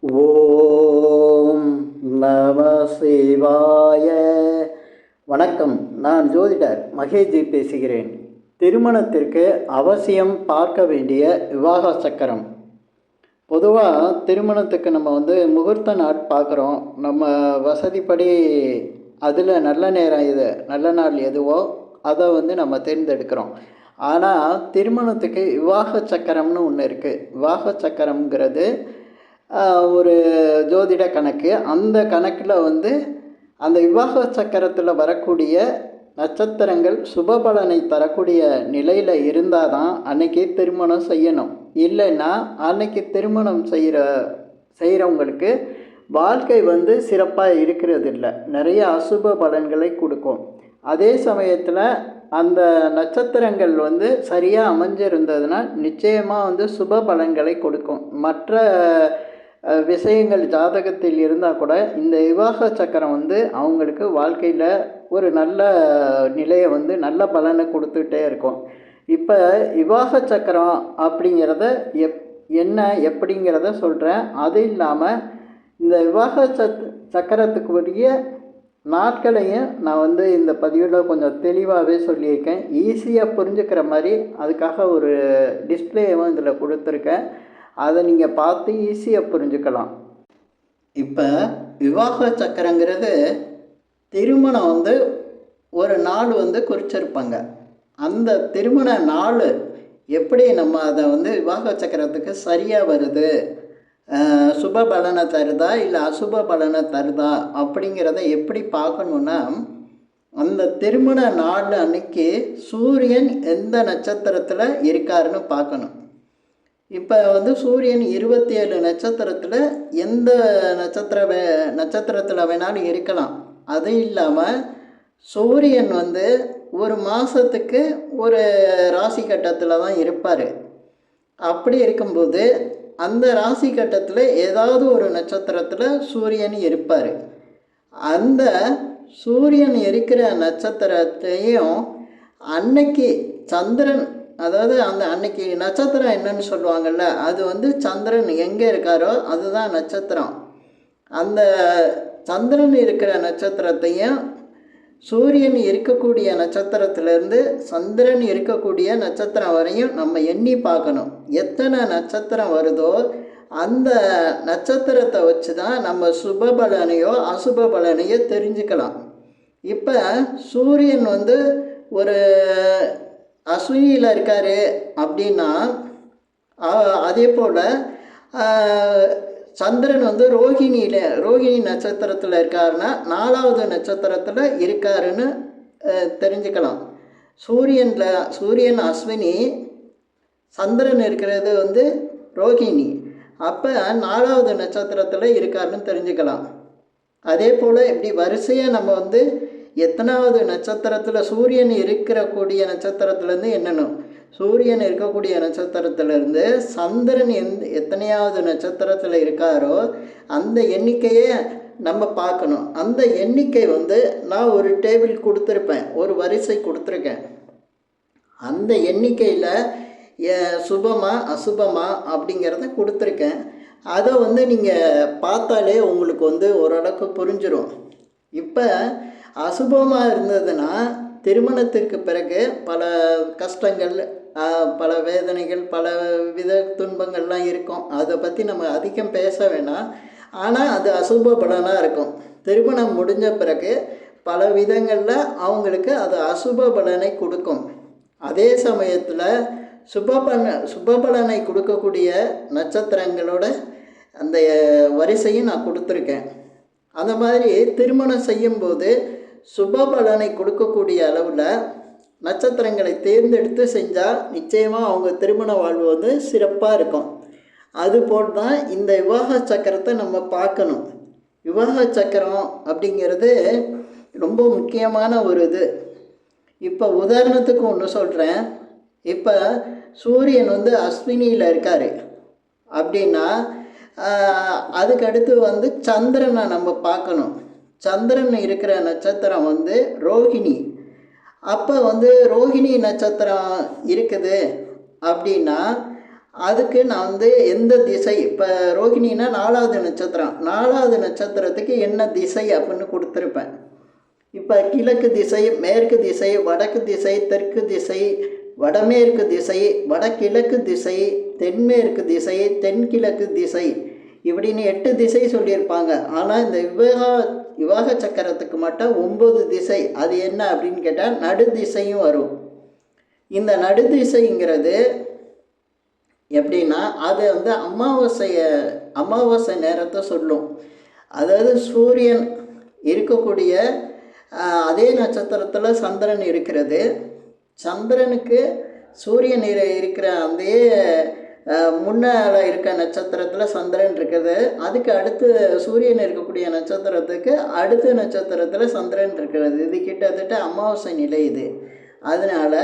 ஓம் நம சிவாய. வணக்கம். நான் ஜோதிடர் மகேஷ்ஜி பேசுகிறேன். திருமணத்திற்கு அவசியம் பார்க்க வேண்டிய விவாக சக்கரம். பொதுவாக திருமணத்துக்கு நம்ம முகூர்த்த நாள் பார்க்குறோம். நம்ம வசதிப்படி அதில் நல்ல நேரம் நல்ல நாள் எதுவோ அதை நம்ம தேர்ந்தெடுக்கிறோம். ஆனால் திருமணத்துக்கு விவாக சக்கரம்னு ஒன்று இருக்குது. விவாக சக்கரம்ங்கிறது ஒரு ஜோதிட கணக்கு. அந்த கணக்கில் அந்த விவாக சக்கரத்தில் வரக்கூடிய நட்சத்திரங்கள் சுபபலனை தரக்கூடிய நிலையில் இருந்தால் தான் அன்னைக்கு திருமணம் செய்யணும். இல்லைன்னா அன்னைக்கு திருமணம் செய்கிறவங்களுக்கு வாழ்க்கை சிறப்பாக இருக்கிறது இல்லை, நிறைய அசுப பலன்களை கொடுக்கும். அதே சமயத்தில் அந்த நட்சத்திரங்கள் சரியாக அமைஞ்சிருந்ததுன்னா நிச்சயமாக சுப பலன்களை கொடுக்கும். மற்ற விஷயங்கள் ஜாதகத்தில் இருந்தால் கூட இந்த விவாக சக்கரம் அவங்களுக்கு வாழ்க்கையில் ஒரு நல்ல நிலையை நல்ல பலனை கொடுத்துட்டே இருக்கும். இப்போ விவாக சக்கரம் அப்படிங்கிறத எப்படிங்கிறத சொல்கிறேன். அது இல்லாமல் இந்த விவாக சக்கரத்துக்குரிய நாட்களையும் நான் இந்த பதிவில் கொஞ்சம் தெளிவாகவே சொல்லியிருக்கேன். ஈஸியாக புரிஞ்சுக்கிற மாதிரி அதுக்காக ஒரு டிஸ்பிளேவும் இதில் கொடுத்துருக்கேன். அதை நீங்கள் பார்த்து ஈஸியாக புரிஞ்சுக்கலாம். இப்போ விவாக சக்கரங்கிறது திருமணம் ஒரு நாள் குறிச்சிருப்பாங்க. அந்த திருமண நாள் எப்படி நம்ம அதை விவாக சக்கரத்துக்கு சரியாக வருது, சுப பலனை தருதா இல்லை அசுப பலனை தருதா அப்படிங்கிறத எப்படி பார்க்கணுன்னா, அந்த திருமண நாள் அன்னைக்கு சூரியன் எந்த நட்சத்திரத்தில் இருக்காருன்னு பார்க்கணும். இப்போ சூரியன் 27 நட்சத்திரத்தில் எந்த நட்சத்திரத்தில் வேணாலும் இருக்கலாம். அது இல்லாமல் சூரியன் ஒரு மாதத்துக்கு ஒரு ராசி கட்டத்தில் தான் இருப்பார். அப்படி இருக்கும்போது அந்த ராசி கட்டத்தில் ஏதாவது ஒரு நட்சத்திரத்தில் சூரியன் இருப்பார். அந்த சூரியன் இருக்கிற நட்சத்திரத்தையும் அன்னைக்கு சந்திரன், அதாவது அன்னைக்கு நட்சத்திரம் என்னன்னு சொல்லுவாங்கள்ல, அது சந்திரன் எங்கே இருக்காரோ அதுதான் நட்சத்திரம். அந்த சந்திரன் இருக்கிற நட்சத்திரத்தையும் சூரியன் இருக்கக்கூடிய நட்சத்திரத்திலேருந்து சந்திரன் இருக்கக்கூடிய நட்சத்திரம் வரையும் நம்ம எண்ணி பார்க்கணும். எத்தனை நட்சத்திரம் வருதோ அந்த நட்சத்திரத்தை வச்சு தான் நம்ம சுபபலனையோ அசுப பலனையோ தெரிஞ்சுக்கலாம். இப்போ சூரியன் ஒரு அஸ்வினியில் இருக்கார் அப்படின்னா, அதே போல் சந்திரன் ரோகிணி நட்சத்திரத்தில் இருக்காருன்னா 4வது நட்சத்திரத்தில் இருக்காருன்னு தெரிஞ்சுக்கலாம். சூரியன் அஸ்வினி, சந்திரன் இருக்கிறது ரோகிணி, அப்போ 4வது நட்சத்திரத்தில் இருக்காருன்னு தெரிஞ்சுக்கலாம். அதே போல் இப்படி வரிசையாக நம்ம எத்தனாவது நட்சத்திரத்தில் சூரியன் இருக்கக்கூடிய நட்சத்திரத்துலேருந்து எண்ணணும். சூரியன் இருக்கக்கூடிய நட்சத்திரத்திலேருந்து சந்திரன் எத்தனையாவது நட்சத்திரத்தில் இருக்காரோ அந்த எண்ணிக்கையை நம்ம பார்க்கணும். அந்த எண்ணிக்கை நான் ஒரு டேபிள் கொடுத்துருப்பேன், ஒரு வரிசை கொடுத்துருக்கேன். அந்த எண்ணிக்கையில் சுபமா அசுபமா அப்படிங்கிறத கொடுத்துருக்கேன். அதை நீங்கள் பார்த்தாலே உங்களுக்கு ஓரளவுக்கு புரிஞ்சிடும். இப்போ அசுபமாக இருந்ததுன்னா திருமணத்திற்கு பிறகு பல கஷ்டங்கள், பல வேதனைகள், பல வித துன்பங்கள்லாம் இருக்கும். அதை பற்றி நம்ம அதிகம் பேச வேணாம். ஆனால் அது அசுப பலனாக இருக்கும். திருமணம் முடிஞ்ச பிறகு பல விதங்களில் அவங்களுக்கு அது அசுப பலனை கொடுக்கும். அதே சமயத்தில் சுபபலனை கொடுக்கக்கூடிய நட்சத்திரங்களோட அந்த வரிசையும் நான் கொடுத்துருக்கேன். அந்த மாதிரி திருமணம் செய்யும்போது சுபபலனை கொடுக்கக்கூடிய அளவில் நட்சத்திரங்களை தேர்ந்தெடுத்து செஞ்சால் நிச்சயமாக அவங்க திருமண வாழ்வு சிறப்பாக இருக்கும். அதுபோல் தான் இந்த விவாக சக்கரத்தை நம்ம பார்க்கணும். விவாக சக்கரம் அப்படிங்கிறது ரொம்ப முக்கியமான ஒரு இது. இப்போ உதாரணத்துக்கு ஒன்று சொல்கிறேன். இப்போ சூரியன் அஸ்வினியில் இருக்கார் அப்படின்னா அதுக்கடுத்து சந்திரனை நம்ம பார்க்கணும். சந்திரன் இருக்கிற நட்சத்திரம் ரோகிணி. அப்போ ரோகிணி நட்சத்திரம் இருக்குது அப்படின்னா அதுக்கு நான் வந்து எந்த திசை, இப்போ ரோகிணின்னா 4வது நட்சத்திரம், 4வது நட்சத்திரத்துக்கு என்ன திசை அப்படின்னு கொடுத்துருப்பேன். இப்போ கிழக்கு திசை, மேற்கு திசை, வடக்கு திசை, தெற்கு திசை, வடமேற்கு திசை, வடகிழக்கு திசை, தென்மேற்கு திசை, தென்கிழக்கு திசை, இப்படின்னு 8 திசை சொல்லியிருப்பாங்க. ஆனால் இந்த விவாக சக்கரத்துக்கு மட்டும் 9 திசை. அது என்ன அப்படின்னு கேட்டால் நடு திசையும் வரும். இந்த நடு திசைங்கிறது எப்படின்னா அது வந்து அமாவாசை நேரத்தை சொல்லும். அதாவது சூரியன் இருக்கக்கூடிய அதே நட்சத்திரத்தில் சந்திரன் இருக்கிறது. சந்திரனுக்கு சூரியன் இருக்கிற அதே முன்னால் இருக்க நட்சத்திரத்தில் சந்திரன் இருக்குது. அதுக்கு அடுத்து சூரியன் இருக்கக்கூடிய நட்சத்திரத்துக்கு அடுத்த நட்சத்திரத்தில் சந்திரன் இருக்கிறது. இது கிட்டத்தட்ட அமாவாசை நிலை இது. அதனால்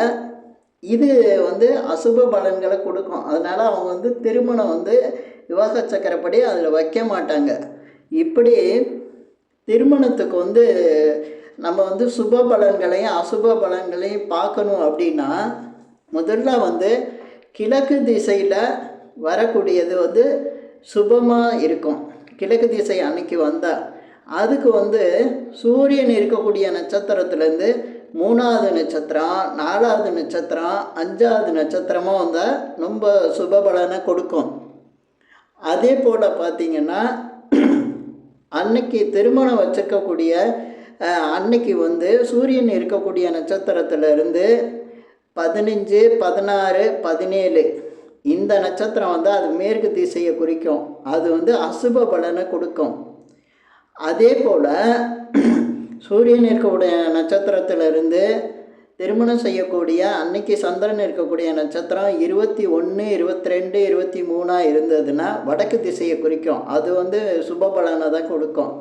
இது வந்து அசுப பலன்களை கொடுக்கும். அதனால் அவங்க வந்து திருமணம் வந்து விவாக சக்கரப்படி அதில் வைக்க மாட்டாங்க. இப்படி திருமணத்துக்கு வந்து நம்ம வந்து சுப பலன்களையும் அசுப பலன்களையும் பார்க்கணும் அப்படின்னா முதல்ல வந்து கிழக்கு திசையில் வரக்கூடியது வந்து சுபமாக இருக்கும். கிழக்கு திசை அன்னைக்கு வந்தால் அதுக்கு வந்து சூரியன் இருக்கக்கூடிய நட்சத்திரத்துலேருந்து 3வது நட்சத்திரம், 4வது நட்சத்திரம், 5வது நட்சத்திரமாக வந்தால் ரொம்ப சுப பலனை கொடுக்கும். அதே போல் பார்த்திங்கன்னா அன்னைக்கு திருமணம் வச்சுருக்கக்கூடிய அன்னைக்கு வந்து சூரியன் இருக்கக்கூடிய நட்சத்திரத்திலிருந்து 15, 16, 17 இந்த நட்சத்திரம் வந்து அது மேற்கு திசையை குறிக்கும். அது வந்து அசுப பலனை கொடுக்கும். அதே போல் சூரியன் இருக்கக்கூடிய நட்சத்திரத்திலிருந்து திருமணம் செய்யக்கூடிய அன்னைக்கு சந்திரன் இருக்கக்கூடிய நட்சத்திரம் 21, 22, 23 இருந்ததுன்னா வடக்கு திசையை குறிக்கும். அது வந்து சுப பலனை தான் கொடுக்கும்.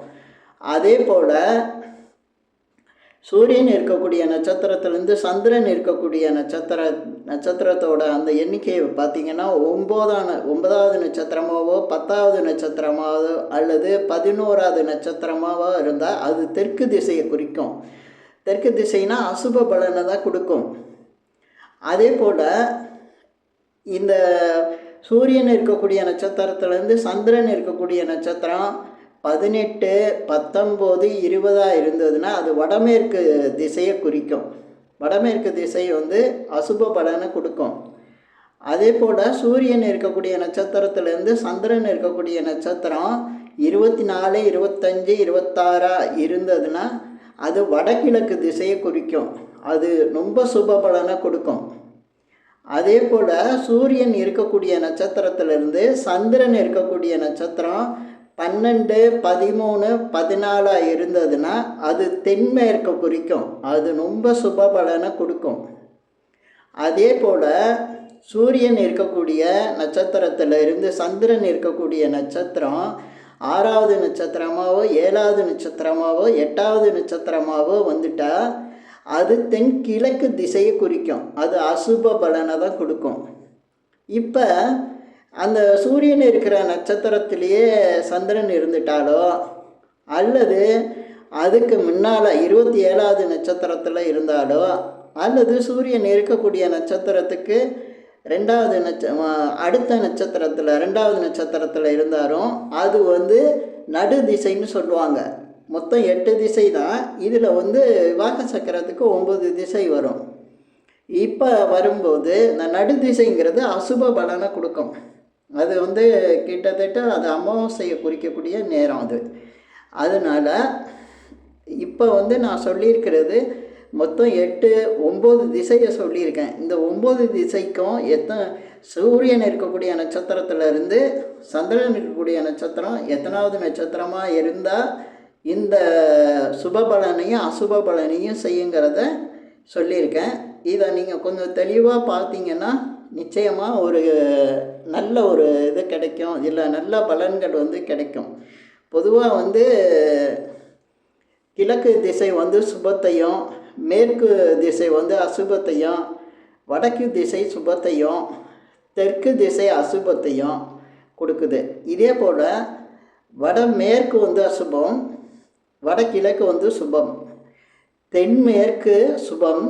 அதே போல் சூரியன் இருக்கக்கூடிய நட்சத்திரத்திலேருந்து சந்திரன் இருக்கக்கூடிய நட்சத்திரத்தோட அந்த எண்ணிக்கையை பார்த்திங்கன்னா 9வது நட்சத்திரமாவோ 10வது நட்சத்திரமாவோ அல்லது 11வது நட்சத்திரமாவோ இருந்தால் அது தெற்கு திசையை குறிக்கும். தெற்கு திசைனா அசுப பலனை தான் கொடுக்கும். அதே போல் இந்த சூரியன் இருக்கக்கூடிய நட்சத்திரத்திலேருந்து சந்திரன் இருக்கக்கூடிய நட்சத்திரம் 18, 19, 20 இருந்ததுன்னா அது வடமேற்கு திசையை குறிக்கும். வடமேற்கு திசை வந்து அசுப பலனை கொடுக்கும். அதே போல் சூரியன் இருக்கக்கூடிய நட்சத்திரத்திலேருந்து சந்திரன் இருக்கக்கூடிய நட்சத்திரம் 24, 25, 26 இருந்ததுன்னா அது வடகிழக்கு திசையை குறிக்கும். அது ரொம்ப சுப பலனை கொடுக்கும். அதே போல் சூரியன் இருக்கக்கூடிய நட்சத்திரத்திலிருந்து சந்திரன் இருக்கக்கூடிய நட்சத்திரம் 12, 13, 14 இருந்ததுன்னா அது தென்மேற்கு குறிக்கும். அது ரொம்ப சுப பலனை கொடுக்கும். அதே போல் சூரியன் இருக்கக்கூடிய நட்சத்திரத்தில் இருந்து சந்திரன் இருக்கக்கூடிய நட்சத்திரம் 6வது நட்சத்திரமாவோ 7வது நட்சத்திரமாவோ 8வது நட்சத்திரமாவோ வந்துட்டால் அது தென்கிழக்கு திசையை குறிக்கும். அது அசுப பலனை தான் கொடுக்கும். இப்போ அந்த சூரியன் இருக்கிற நட்சத்திரத்திலேயே சந்திரன் இருந்துட்டாலோ அல்லது அதுக்கு முன்னால் 27வது நட்சத்திரத்தில் இருந்தாலோ அல்லது சூரியன் இருக்கக்கூடிய நட்சத்திரத்துக்கு அடுத்த நட்சத்திரத்தில் 2வது நட்சத்திரத்தில் இருந்தாலும் அது வந்து நடு திசைன்னு சொல்லுவாங்க. மொத்தம் 8 திசை தான். இதில் வந்து விவாக சக்கரத்துக்கு 9 திசை வரும். இப்போ வரும்போது இந்த நடு திசைங்கிறது அசுப பலனை கொடுக்கும். அது வந்து கிட்டத்தட்ட அது அமாவாசையை குறிக்கக்கூடிய நேரம் அது. அதனால் இப்போ வந்து நான் சொல்லியிருக்கிறது மொத்தம் 8, 9 திசையை சொல்லியிருக்கேன். இந்த 9 திசைக்கும் சூரியன் இருக்கக்கூடிய நட்சத்திரத்திலிருந்து சந்திரன் இருக்கக்கூடிய நட்சத்திரம் எத்தனாவது நட்சத்திரமாக இருந்தால் இந்த சுப பலனையும் அசுப பலனையும் செய்யுங்கிறத சொல்லியிருக்கேன். இதை நீங்கள் கொஞ்சம் தெளிவாக பார்த்தீங்கன்னா நிச்சயமாக ஒரு நல்ல ஒரு இது கிடைக்கும். இல்லை நல்ல பலன்கள் வந்து கிடைக்கும். பொதுவாக வந்து கிழக்கு திசை வந்து சுபத்தையும் மேற்கு திசை வந்து அசுபத்தையும் வடக்கு திசை சுபத்தையும் தெற்கு திசை அசுபத்தையும் கொடுக்குது. இதே போல் வடமேற்கு வந்து அசுபம், வடகிழக்கு வந்து சுபம், தென்மேற்கு சுபம்,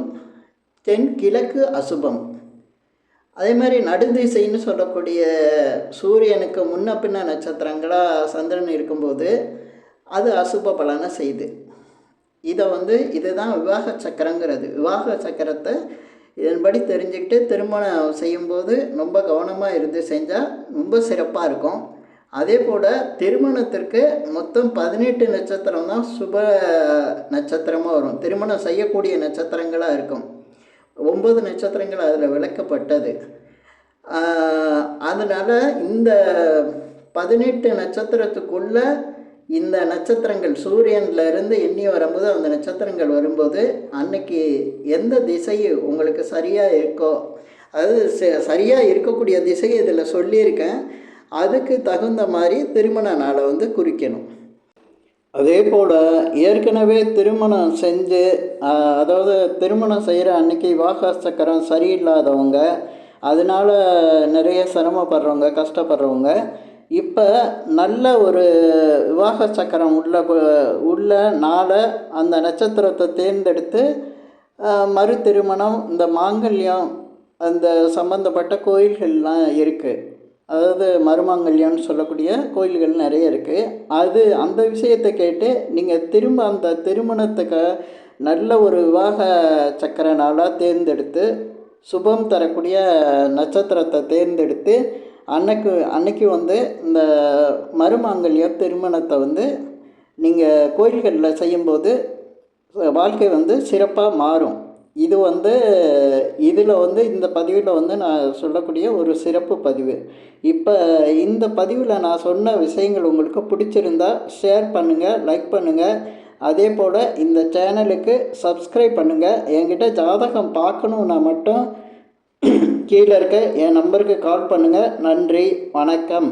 தென்கிழக்கு அசுபம். அதே மாதிரி நடுதிசைன்னு சொல்லக்கூடிய சூரியனுக்கு முன்ன பின்ன நட்சத்திரங்களாக சந்திரன் இருக்கும்போது அது அசுப பலனை செய்யுது. இதை வந்து இதுதான் விவாக சக்கரங்கிறது. விவாக சக்கரத்தை இதன்படி தெரிஞ்சுக்கிட்டு திருமணம் செய்யும்போது ரொம்ப கவனமாக இருந்து செஞ்சால் ரொம்ப சிறப்பாக இருக்கும். அதே போல் திருமணத்திற்கு மொத்தம் 18 நட்சத்திரம் தான் சுப நட்சத்திரமாக வரும். திருமணம் செய்யக்கூடிய நட்சத்திரங்களாக இருக்கும். 9 நட்சத்திரங்கள் அதில் விளக்கப்பட்டது. அதனால் இந்த 18 நட்சத்திரத்துக்குள்ள இந்த நட்சத்திரங்கள் சூரியன்லேருந்து எண்ணி வரும்போது அந்த நட்சத்திரங்கள் வரும்போது அன்னைக்கு எந்த திசை உங்களுக்கு சரியாக இருக்கோ, அதாவது சரியாக இருக்கக்கூடிய திசையை இதில் சொல்லியிருக்கேன். அதுக்கு தகுந்த மாதிரி திருமண நாளை வந்து குறிக்கணும். அதே போல் ஏற்கனவே திருமணம் செஞ்சு அதாவது திருமணம் செய்கிற அன்னைக்கு விவாக சக்கரம் சரியில்லாதவங்க, அதனால் நிறைய சிரமப்படுறவங்க, கஷ்டப்படுறவங்க, இப்போ நல்ல ஒரு விவாக சக்கரம் உள்ள நாளை அந்த நட்சத்திரத்தை தேர்ந்தெடுத்து மறு திருமணம், இந்த மாங்கல்யம், அந்த சம்பந்தப்பட்ட கோயில்கள்லாம் இருக்குது. அதாவது மருமாங்கல்யம்னு சொல்லக்கூடிய கோயில்கள் நிறைய இருக்குது. அந்த விஷயத்தை கேட்டு நீங்கள் திரும்ப அந்த திருமணத்துக்கு நல்ல ஒரு விவாக சக்கர நாளாக தேர்ந்தெடுத்து சுபம் தரக்கூடிய நட்சத்திரத்தை தேர்ந்தெடுத்து அன்னைக்கு வந்து இந்த மருமாங்கல்ய திருமணத்தை வந்து நீங்கள் கோயில்களில் செய்யும்போது வாழ்க்கை வந்து சிறப்பாக மாறும். இதில் வந்து இந்த பதிவில் வந்து நான் சொல்லக்கூடிய ஒரு சிறப்பு பதிவு. இப்போ இந்த பதிவில் நான் சொன்ன விஷயங்கள் உங்களுக்கு பிடிச்சிருந்தா ஷேர் பண்ணுங்கள், லைக் பண்ணுங்கள். அதே போல் இந்த சேனலுக்கு சப்ஸ்கிரைப் பண்ணுங்கள். என்கிட்ட ஜாதகம் பார்க்கணுன்னா மட்டும் கீழே இருக்க என் நம்பருக்கு கால் பண்ணுங்கள். நன்றி, வணக்கம்.